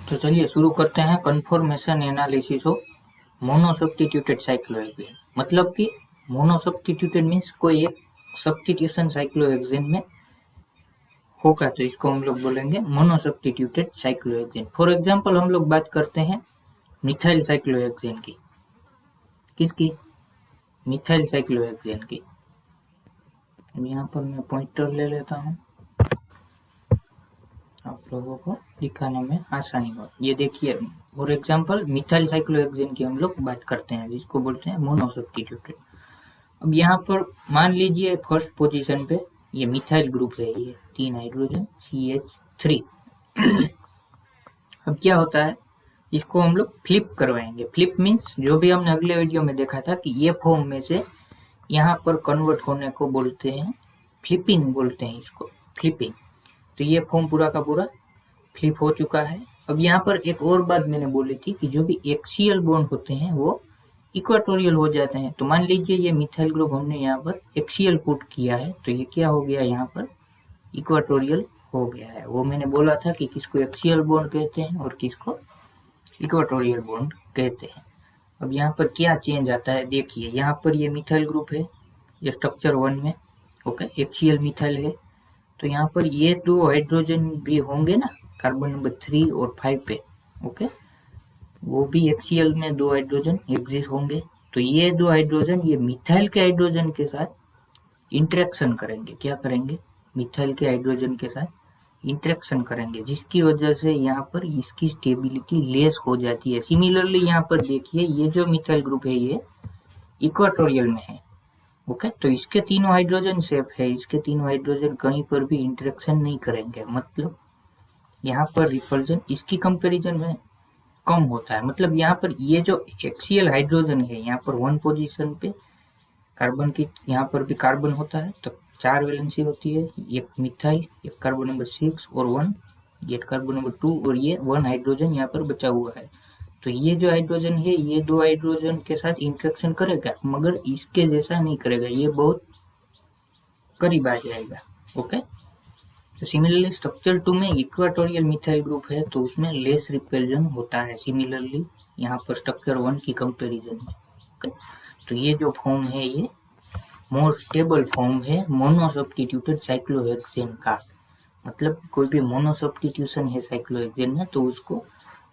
तो चलिए शुरू करते हैं कन्फर्मेशन एनालिसिस ऑफ मोनोसब्स्टिट्यूटेड साइक्लोहेक्सेन। मतलब कि मोनोसब्स्टिट्यूटेड मीन्स कोई एक सब्स्टिट्यूशन साइक्लोहेक्सेन में होगा तो इसको हम लोग बोलेंगे मोनोसब्स्टिट्यूटेड साइक्लोहेक्सेन। फॉर एग्जांपल हम लोग बात करते हैं मिथाइल साइक्लोहेक्सेन की। किसकी? मिथाइल साइक्लोहेक्सेन की। यहाँ पर मैं पॉइंटर ले लेता हूँ, आप लोगों को दिखाने में आसानी हो। ये देखिए, फॉर एग्जांपल मिथाइल साइक्लोहेक्सेन की हम लोग बात करते हैं, जिसको बोलते हैं मोनोसब्स्टिट्यूटेड। अब यहाँ पर मान लीजिए फर्स्ट पोजीशन पे ये मिथाइल ग्रुप है, ये 3 हाइड्रोजन CH3। अब क्या होता है, इसको हम लोग फ्लिप करवाएंगे। फ्लिप मीन्स जो भी हमने अगले वीडियो में देखा था कि ये फॉर्म में से यहाँ पर कन्वर्ट होने को बोलते हैं फ्लिपिंग, बोलते हैं इसको फ्लिपिंग। तो ये फॉर्म पूरा का पूरा फ्लिप हो चुका है। अब यहाँ पर एक और बात मैंने बोली थी कि जो भी एक्सियल बॉन्ड होते हैं वो इक्वाटोरियल हो जाते हैं। तो मान लीजिए ये मिथाइल ग्रुप हमने यहाँ पर एक्सियल पुट किया है, तो ये क्या हो गया, यहाँ पर इक्वाटोरियल हो गया है। वो मैंने बोला था कि किसको एक्सियल बॉन्ड कहते हैं और किसको इक्वाटोरियल बॉन्ड कहते हैं। अब यहाँ पर क्या चेंज आता है, देखिए यहाँ पर ये मिथाइल ग्रुप है, ये स्ट्रक्चर 1 में ओके एक्सियल मिथाइल है। तो यहाँ पर ये 2 हाइड्रोजन भी होंगे ना, कार्बन नंबर 3 और 5 पे ओके, वो भी एक्सियल में 2 हाइड्रोजन एग्जिस्ट होंगे। तो ये 2 हाइड्रोजन ये मिथाइल के हाइड्रोजन के साथ इंटरेक्शन करेंगे। क्या करेंगे? मिथाइल के हाइड्रोजन के साथ इंटरेक्शन करेंगे, जिसकी वजह से यहाँ पर इसकी स्टेबिलिटी लेस हो जाती है। सिमिलरली यहाँ पर देखिए, ये जो मिथाइल ग्रुप है ये इक्वाटोरियल में है ओके। तो इसके तीनों हाइड्रोजन सेफ है, इसके तीनों हाइड्रोजन कहीं पर भी इंटरेक्शन नहीं करेंगे। मतलब यहाँ पर रिपल्जन इसकी कंपैरिजन में कम होता है। मतलब यहाँ पर ये जो एक्सियल हाइड्रोजन है, यहाँ पर 1 पोजीशन पे कार्बन की, यहाँ पर भी कार्बन होता है, तो 4 वैलेंसी होती है, एक मिथाइल, एक कार्बन नंबर 6 और 1 ये कार्बन नंबर 2 और ये 1 हाइड्रोजन यहाँ पर बचा हुआ है। तो ये जो हाइड्रोजन है ये 2 हाइड्रोजन के साथ इंटरेक्शन करेगा, मगर इसके जैसा नहीं करेगा, ये बहुत करीब आ जाएगा ओके। तो सिमिलरली स्ट्रक्चर 2 में इक्वाटोरियल मिथाइल ग्रुप है, तो उसमें लेस रिपल्जन होता है सिमिलरली यहाँ पर स्ट्रक्चर 1 की कंपैरिजन में ओके। तो ये जो फॉर्म है ये मोर स्टेबल फॉर्म है मोनोसब्स्टिट्यूटेड साइक्लोहेक्सेन का। मतलब कोई भी मोनोसब्स्टिट्यूशन है साइक्लोहेक्सेन में तो उसको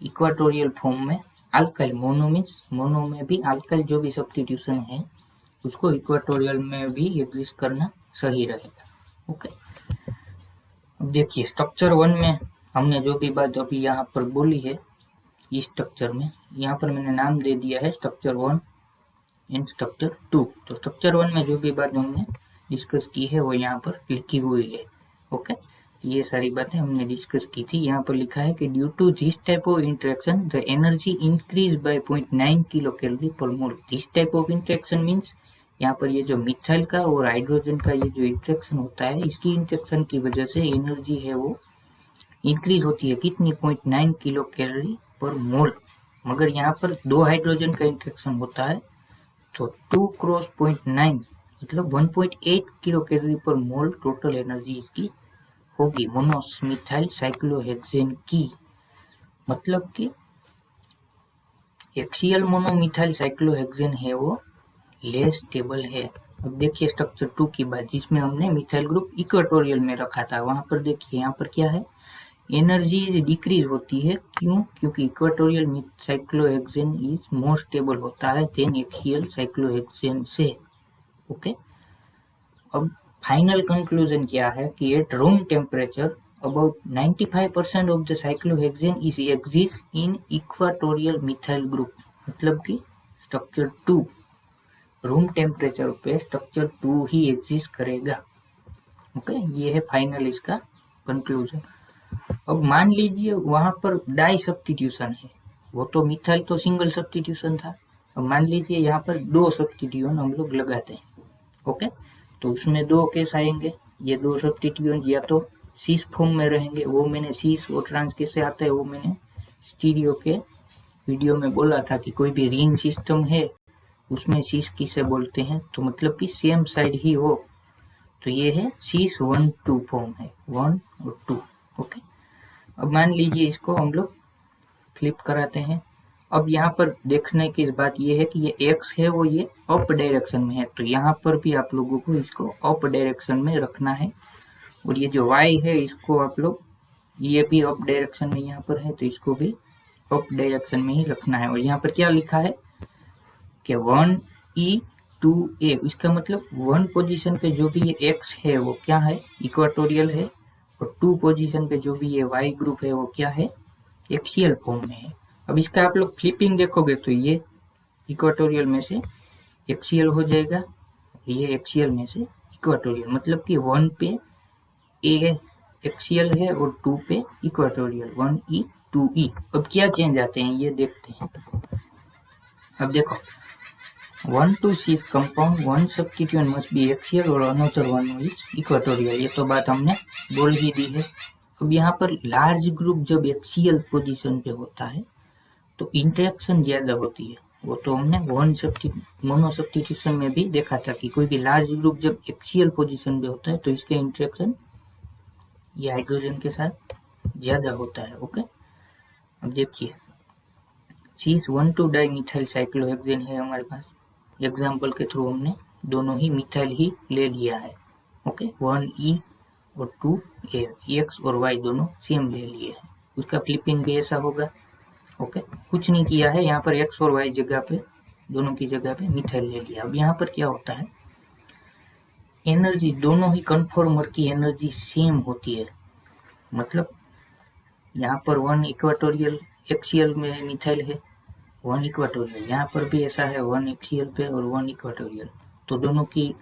इक्वाटोरियल फॉर्म में अल्काइल, मोनो मीन्स मोनो में भी अल्काइल जो भी सब्स्टिट्यूशन है उसको इक्वाटोरियल में भी एग्जिस्ट करना सही रहेगा ओके। अब देखिए स्ट्रक्चर 1 में हमने जो भी बात अभी यहाँ पर बोली है, इस स्ट्रक्चर में यहाँ पर मैंने नाम दे दिया है स्ट्रक्चर 1 एंड स्ट्रक्चर 2। तो स्ट्रक्चर 1 में जो भी बात हमने डिस्कस की है वो यहाँ पर लिखी हुई है ओके। ये सारी बातें हमने डिस्कस की थी। यहाँ पर लिखा है कि due to this type of interaction the energy increase by 0.9 kilocalorie per mole. This type of interaction means यहाँ पर ये जो मिथाइल का और हाइड्रोजन का ये जो इंटरेक्शन होता है, इसकी इंटरेक्शन की वजह से एनर्जी है वो इंक्रीज होती है। कितनी? 0.9 किलो कैलोरी पर मोल। मगर यहाँ पर 2 हाइड्रोजन का इंटरेक्शन होता है तो 2 क्रॉस 0.9 मतलब 1.8 किलो कैलोरी पर मोल टोटल एनर्जी इसकी होगी मोनोमिथाइल साइक्लोहेक्सेन की। मतलब कि एक्सियल मोनोमिथाइल साइक्लोहेक्सेन है वो लेस स्टेबल है। अब देखिए स्ट्रक्चर 2 की बात, जिसमें हमने मिथाइल ग्रुप इक्वाटोरियल में रखा था, वहां पर देखिए यहाँ पर क्या है, एनर्जी डिक्रीज होती है। क्यों? क्योंकि equatorial cyclohexane is more stable होता है देन एक्सियल साइक्लोहेक्सेन से ओके। अब फाइनल कंक्लूजन क्या है कि at room temperature about 95% of the cyclohexane is exist in equatorial methyl group। मतलब कि स्ट्रक्चर 2 रूम टेम्परेचर पे स्ट्रक्चर 2 ही एग्जिस्ट करेगा ओके। ये है फाइनल इसका कंक्लूजन। अब मान लीजिए वहां पर डाई सब्स्टिट्यूशन है, वो तो मिथाइल तो सिंगल सब्स्टिट्यूशन था। अब मान लीजिए यहाँ पर 2 सब्स्टिट्यूशन हम लोग लगाते हैं ओके। तो उसमें 2 केस आएंगे, ये 2 सब्स्टिट्यूशन या तो सीस फॉर्म में रहेंगे, वो मैंने सीस और ट्रांस कैसे आता है वो मैंने स्टीरियो के वीडियो में बोला था कि कोई भी रिंग सिस्टम है उसमें सीस किसे बोलते हैं, तो मतलब कि सेम साइड ही हो। तो ये है सीस 1-2 फॉर्म है, 1 और 2 ओके। अब मान लीजिए इसको हम लोग फ्लिप कराते हैं। अब यहाँ पर देखने की बात ये है कि ये x है वो ये अप डायरेक्शन में है, तो यहाँ पर भी आप लोगों को इसको अप डायरेक्शन में रखना है। और ये जो y है इसको आप लोग, ये भी अप डायरेक्शन में यहाँ पर है तो इसको भी अप डायरेक्शन में ही रखना है। और यहाँ पर क्या लिखा है कि 1e 2a, इसका मतलब 1 पोजीशन पे जो भी ये x है वो क्या है, इक्वाटोरियल है, और 2 पोजीशन पे जो भी ये y ग्रुप है वो क्या है, एक्सियल फॉर्म में है। अब इसका आप लोग फ्लिपिंग देखोगे तो ये इक्वाटोरियल में से एक्सियल हो जाएगा, ये एक्सियल में से इक्वाटोरियल, मतलब कि 1 पे ए एक्सियल है और 2 पे इक्वाटोरियल, 1e 2e। अब क्या चेंज आते हैं ये देखते हैं। अब देखो 1 to 6 compound, one substituent must be axial और another one is equatorial, ये तो बात हमने बोल ही दी है। अब यहाँ पर लार्ज ग्रुप जब एक्सियल पोजीशन पे होता है तो इंटरेक्शन ज्यादा होती है, वो तो हमने मोनो सब्स्टिट्यूशन में भी देखा था कि कोई भी लार्ज ग्रुप जब एक्सियल पोजीशन पे होता है तो इसके इंटरेक्शन ये हाइड्रोजन के साथ ज्यादा होता है। ओके, अब देखिए cis 1,2 डाइमिथाइल साइक्लोहेक्सेन है हमारे पास, एग्जाम्पल के थ्रू हमने दोनों ही मिथाइल ही ले लिया है। ओके, 1e और 2a, x और y दोनों सेम ले लिए हैं, उसका फ्लिपिंग भी ऐसा होगा। ओके, कुछ नहीं किया है, यहाँ पर x और y जगह पे, दोनों की जगह पे मिथाइल ले लिया। अब यहाँ पर क्या होता है, एनर्जी दोनों ही कन्फॉर्मर की एनर्जी सेम होती है, मतलब यहाँ पर 1 इक्वाटोरियल एक्सियल में मिथाइल है, 1 इक्वाटोरियल, यहाँ पर भी ऐसा है 1 एक्सियल पे और 1 इक्वाटोरियल, तो दोनों की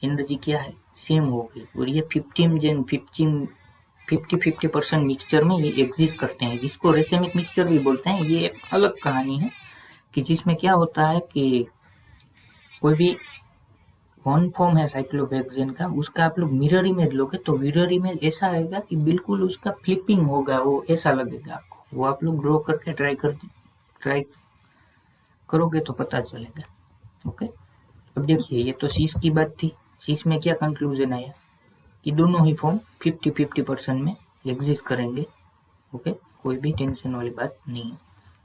एनर्जी क्या है, सेम होगी। और ये 50-50% मिक्सचर में ये एग्जिस्ट करते हैं, जिसको रेसेमिक मिक्सचर भी बोलते हैं। ये एक अलग कहानी है कि जिसमें क्या होता है कि कोई भी वन फॉर्म है साइक्लोहेक्सेन का, उसका आप लोग मिरर इमेज लोगे तो मिरर इमेज ऐसा आएगा कि बिल्कुल उसका फ्लिपिंग होगा, वो ऐसा लगेगा आपको, वो आप लोग ड्रॉ करके ट्राई करोगे तो पता चलेगा। ओके, अब देखिए ये तो शीश की बात थी, शीश में क्या कंक्लूजन आया कि दोनों ही फॉर्म 50-50% में एग्जिस्ट करेंगे। ओके, कोई भी टेंशन वाली बात नहीं है।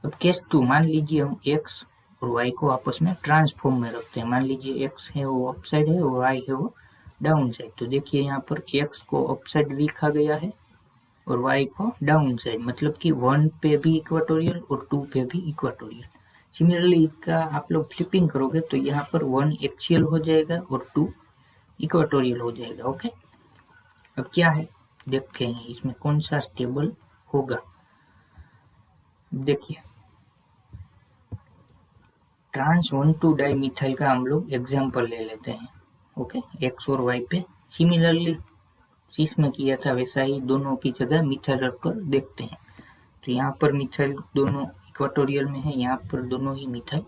अब केस 2, मान लीजिए हम x और y को आपस में ट्रांसफॉर्म में रखते हैं, मान लीजिए x है वो अप साइड है और y है वो डाउन साइड, तो देखिए यहाँ पर x को अप साइड लिखा गया है और y को डाउन साइड, मतलब कि 1 पे भी इक्वाटोरियल और 2 पे भी इक्वाटोरियल। सिमिलरली इसका आप लोग फ्लिपिंग करोगे तो यहाँ पर 1 एक्सियल हो जाएगा और 2 इक्वाटोरियल हो जाएगा। ओके, अब क्या है देखेंगे इसमें कौन सा स्टेबल होगा। देखिए ट्रांस 1,2 डाइमिथाइल का हम लोग एग्जांपल ले लेते हैं। ओके, x और y पे सिमिलरली शीश में किया था वैसा ही दोनों की जगह मिथाइल रखकर देखते हैं। तो यहाँ पर मिथाइल दोनों इक्वाटोरियल में है, यहाँ पर दोनों ही मिथाइल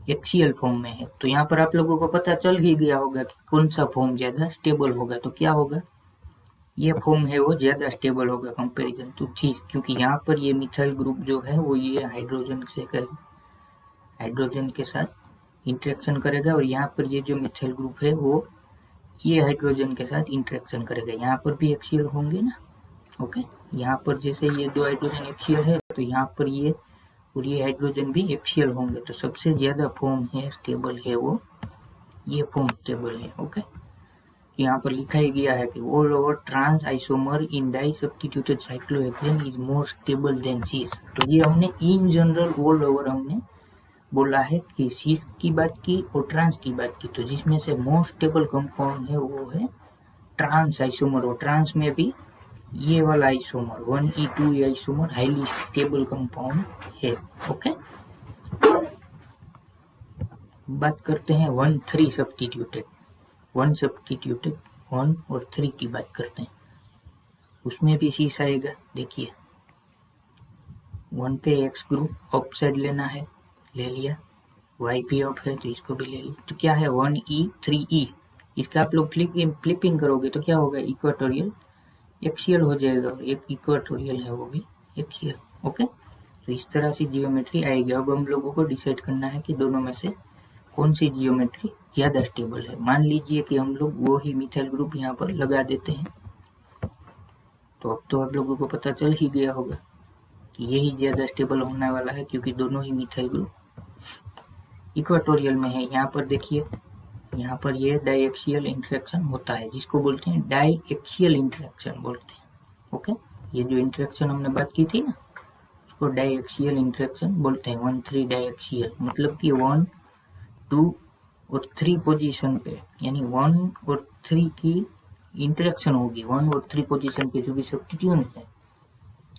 एक्सियल फॉर्म में है, तो यहाँ पर आप लोगों को पता चल ही गया होगा कि कौन सा फॉर्म ज्यादा स्टेबल होगा। तो क्या होगा, ये फॉर्म है वो ज्यादा स्टेबल होगा कंपैरिजन टू थीस, क्योंकि यहाँ पर ये मिथाइल ग्रुप जो है वो ये हाइड्रोजन के साथ इंटरेक्शन करेगा और यहाँ पर ये जो मिथाइल ग्रुप है वो ये हाइड्रोजन के साथ इंटरेक्शन करेगा, यहाँ पर भी एक्सियल होंगे ना। ओके, यहाँ पर जैसे ये दो हाइड्रोजन एक्सियल है तो यहाँ पर ये और ये हाइड्रोजन भी एक्सियल होंगे, तो सबसे ज्यादा फॉर्म है स्टेबल है वो ये फॉर्म स्टेबल है। ओके, यहाँ पर लिखा ही गया है कि all over trans isomer in disubstituted cyclohexane is more stable than cis. तो ये हमने इन जनरल ऑल ओवर हमने बोला है कि सीस की बात की और ट्रांस की बात की, तो जिसमें से मोस्ट स्टेबल कंपाउंड है वो है ट्रांस आइसोमर, और ट्रांस में भी ये वाला isomer 1e2 isomer highly stable compound है। ओके, बात करते हैं 1,3 सब्स्टिट्यूटेड 1 और 3 की बात करते हैं, उसमें भी सीस आएगा। देखिए 1 पे x ग्रुप अप साइड लेना है, ले लिया, y भी अप है तो इसको भी ले लिया, तो क्या है 1e 3e, इसका आप लोग फ्लिपिंग करोगे तो क्या होगा, इक्वाटोरियल एक्सियल हो जाएगा और एक इक्वाटोरियल है वो भी एक्सियल। ओके, तो इस तरह से जियोमेट्री आएगी। अब हम लोगों को डिसाइड करना है कि दोनों में से कौन सी जियोमेट्री ज्यादा स्टेबल है। मान लीजिए कि हम लोग वो ही मिथाइल ग्रुप यहाँ पर लगा देते हैं, तो अब तो आप लोगों को पता चल ही गया होगा कि यही ज़्यादा स्टेबल होने वाला है, क्योंकि दोनों ही मिथाइल ग्रुप इक्वेटोरियल में है। यहाँ पर देखिए, यहाँ पर ये डाइएक्सियल इंटरेक्शन होता है, जिसको बोलते हैं डाइएक्सियल इंटरेक्शन बोलते हैं। ओके, ये जो इंटरेक्शन हमने बात की थी ना, उसको डाइएक्सियल इंटरेक्शन बोलते हैं। 1-3 डाइएक्सियल मतलब कि 1, 2 और 3 पोजीशन पे, यानी 1 और 3 की इंटरेक्शन होगी। 1 और 3 पोजीशन पे जो भी सब्स्टिट्यूएंट है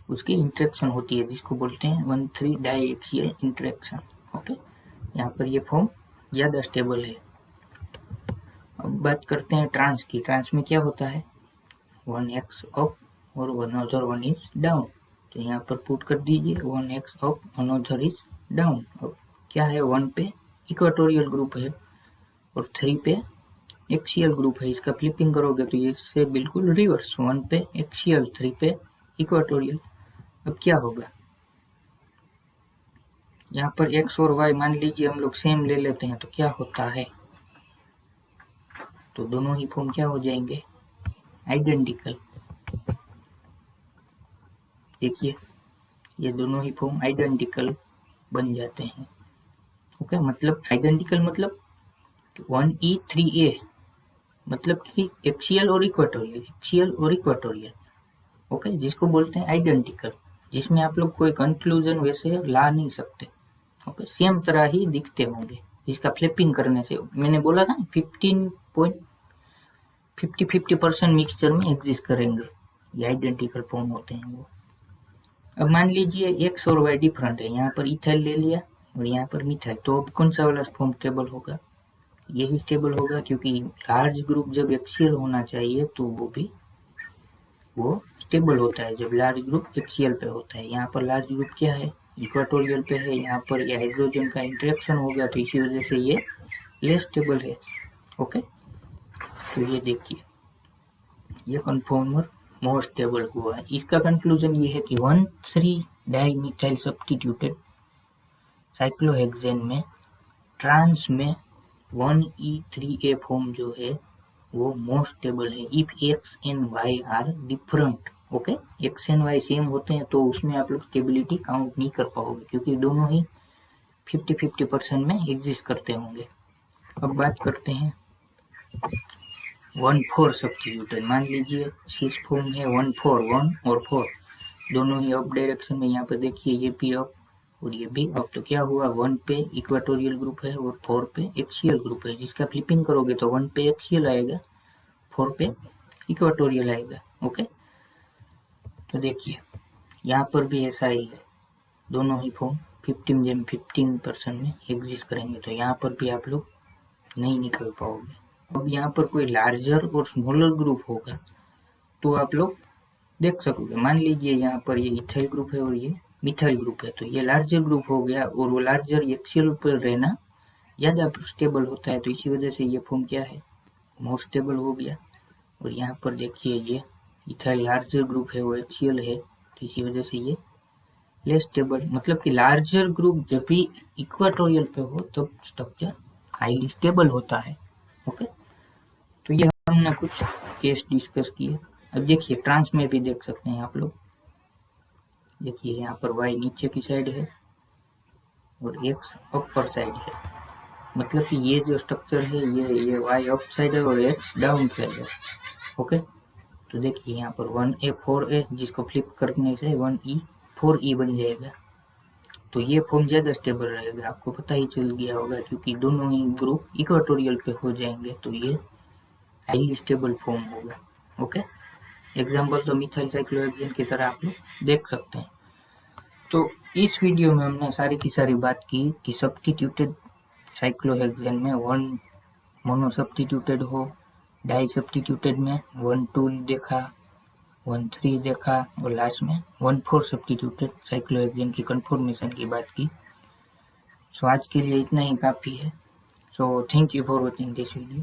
उसकी इंटरेक्शन होती है, जिसको बोलते हैं 1-3 डाइएक्सियल इंटरेक्शन। ओके, यहाँ पर ये फॉर्म ज़्यादा स्टेबल है। अब बात करते हैं ट्रांस की। ट्रांस में क्या होता है, 1x अप और अनदर 1 इज डाउन। तो यहाँ पर पुट कर दीजिए 1x up another is down. अब क्या है, 1 पे इक्वेटोरियल ग्रुप है और 3 पे एक्सियल ग्रुप है। इसका फ्लिपिंग करोगे तो ये इससे बिल्कुल रिवर्स, 1 पे एक्सियल, 3 पे इक्वेटोरियल। अब क्या होगा, यहाँ पर x और y मान लीजिए हम लोग सेम ले लेते हैं, तो क्या होता है, तो दोनों ही फॉर्म क्या हो जाएंगे, आइडेंटिकल। देखिए, ये दोनों ही फॉर्म आइडेंटिकल बन जाते हैं। ओके, मतलब आइडेंटिकल मतलब 1e 3a, मतलब कि एक्सियल और इक्वेटोरियल, एक्सियल और इक्वेटोरियल। ओके, जिसको बोलते हैं आइडेंटिकल, जिसमें आप लोग कोई कंक्लूजन वैसे ला नहीं सकते। ओके, सेम तरह ही दिखते होंगे, जिसका फ्लिपिंग करने से, मैंने बोला था 50% मिक्सचर में एग्जिस्ट करेंगे, ये आइडेंटिकल फॉर्म होते हैं वो। अब मान लीजिए x और y डिफरेंट है, यहाँ पर इथाइल ले लिया और यहाँ पर मिथाइल, तो अब कौन सा वाला फॉर्म स्टेबल होगा, यही स्टेबल होगा, क्योंकि लार्ज ग्रुप जब एक्सियल होना चाहिए तो वो स्टेबल होता है जब लार्ज ग्रुप एक्सियल पे होता है। यहाँ पर लार्ज ग्रुप क्या है, इक्वेटोरियल पे है, यहाँ पर ये हाइड्रोजन का इंटरेक्शन हो गया, तो इसी वजह से ये लेस स्टेबल है। ओके, तो ये देखिए, ये कन्फॉर्मर मोर स्टेबल हुआ है। इसका कंक्लूजन ये है कि 1,3 डाइमिथाइल सब्स्टिट्यूटेड साइक्लोहेक्सेन में ट्रांस में 1e3a फॉर्म जो है वो मोर स्टेबल है if x and y are different. Okay, x and y same होते हैं तो उसमें आप लोग स्टेबिलिटी काउंट नहीं कर पाओगे, क्योंकि दोनों ही 50-50% में एग्जिस्ट करते होंगे। अब बात करते हैं 1,4 सब्स्टिट्यूटेड। मान लीजिए सिस फॉर्म है 1,4, 1 और 4 दोनों ही अप डायरेक्शन में। यहाँ पर देखिए, ये भी अप और ये भी अप, तो क्या हुआ, 1 पे इक्वेटोरियल ग्रुप है और 4 पे एक्सियल ग्रुप है, जिसका फ्लिपिंग करोगे तो 1 पे एक्सियल आएगा, 4 पे इक्वेटोरियल आएगा। ओके, तो देखिए यहाँ पर भी ऐसा ही है, दोनों ही फॉर्म 15% में एग्जिस्ट करेंगे, तो यहाँ पर भी आप लोग नहीं निकल पाओगे। अब यहाँ पर कोई लार्जर और स्मॉलर ग्रुप होगा तो आप लोग देख सकोगे। मान लीजिए यहाँ पर ये इथाइल ग्रुप है और ये मिथाइल ग्रुप है, तो ये लार्जर ग्रुप हो गया और वो लार्जर एक्सियल पर रहना ज़्यादा स्टेबल होता है, तो इसी वजह से ये फॉर्म क्या है, मोर स्टेबल हो गया। और यहाँ पर देखिए, ये इथाइल लार्जर ग्रुप है, वो एक्सियल है, तो इसी वजह से ये लेस स्टेबल, मतलब कि लार्जर ग्रुप जब भी इक्वेटोरियल पे हो तब स्ट्रक्चर हाईली स्टेबल होता है। ओके, तो ये हमने कुछ केस डिस्कस किए। अब देखिए, ट्रांस में भी देख सकते हैं आप लोग। देखिए, यहाँ पर y नीचे की साइड है और x अपर साइड है, मतलब कि ये जो स्ट्रक्चर है ये y अप साइड है और x डाउन साइड है। ओके, तो देखिए यहाँ पर 1a 4a, जिसको फ्लिप करने से 1e 4e बन जाएगा, तो ये फॉर्म ज़्यादा स्टेबल रहेगा। आपको पता ही चल गया होगा, क्योंकि दोनों ही ग्रुप इक्वेटोरियल पे हो जाएंगे, तो ये हाईली स्टेबल फॉर्म होगा। ओके, एग्जाम्पल तो मिथाइल साइक्लोहेक्सेन की तरह आप लोग देख सकते हैं। तो इस वीडियो में हमने सारी की सारी बात की कि सब्स्टिट्यूटेड साइक्लोहेक्सेन में 1 मोनो सब्स्टिट्यूटेड हो, डाई सब्स्टिट्यूटेड में 1,2 देखा, 1,3 देखा और लास्ट में 1,4 सब्स्टिट्यूटेड साइक्लोहेक्सेन की कन्फॉर्मेशन की बात की। सो आज के लिए इतना ही काफ़ी है। So thank you for watching this video.